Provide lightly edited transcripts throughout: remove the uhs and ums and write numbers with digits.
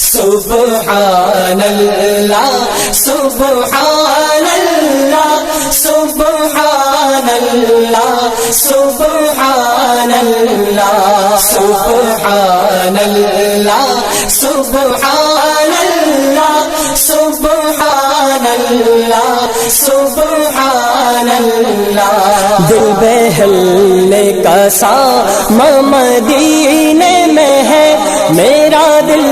سبحان اللہ سبحان اللہ سبحان اللہ سبحان اللہ سبحان اللہ سبحان اللہ سبحان اللہ سبحان اللہ دل بہلنے کا سام مدینے میں ہے میرا دل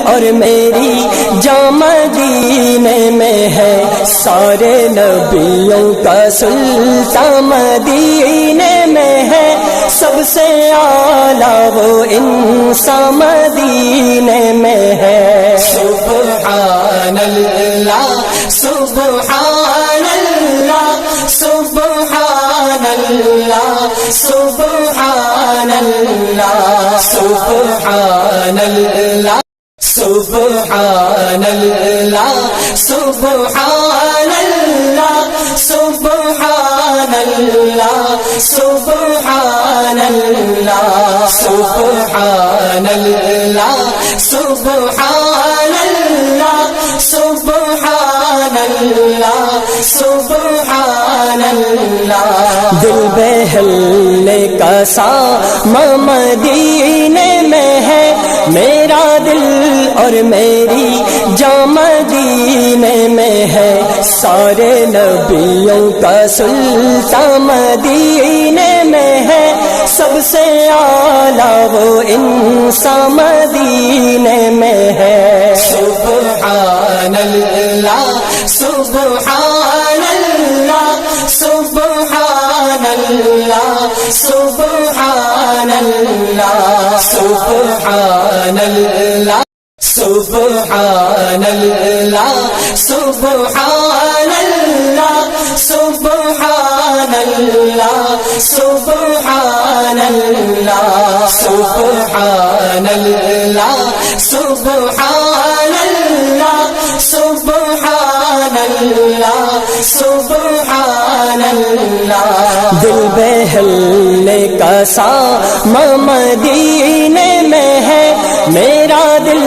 اور میری جاں مدینے میں ہے سارے نبیوں کا سلطان مدینے میں ہے سب سے اعلیٰ وہ انسان مدینے میں ہے سبحان اللہ سبحان اللہ سبحان اللہ سبحان اللہ سبحان اللہ سبحان اللہ سبحان اللہ سبحان اللہ سبحان اللہ سبحان اللہ سبحان اللہ سبحان اللہ سبحان اللہ دل بہلنے کا سام مدینے میں ہے میرا دل اور میری جاں مدینے میں ہے سارے نبیوں کا سلطان مدینے میں ہے سب سے اعلیٰ وہ انسان مدینے میں ہے سبحان اللہ سبحان اللہ سبحان اللہ سبحان اللہ سبحان اللہ سبحان اللہ سبحان اللہ سبحان اللہ سبحان اللہ سبحان اللہ سبحان اللہ سبحان اللہ سبحان اللہ دل بہلنے کا سام مدینے میں ہے میرا دل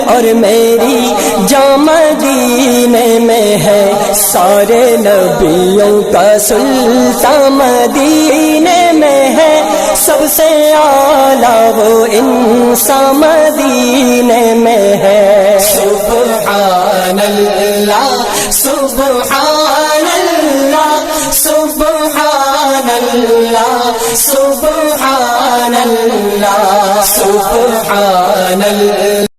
اور میری جاں مدینے میں ہے سارے نبیوں کا سلطان مدینے میں ہے سب سے اعلیٰ وہ انسان مدینے میں ہے سبحان اللہ سبحان اللہ سبحان اللہ سبحان اللہ سبحان اللہ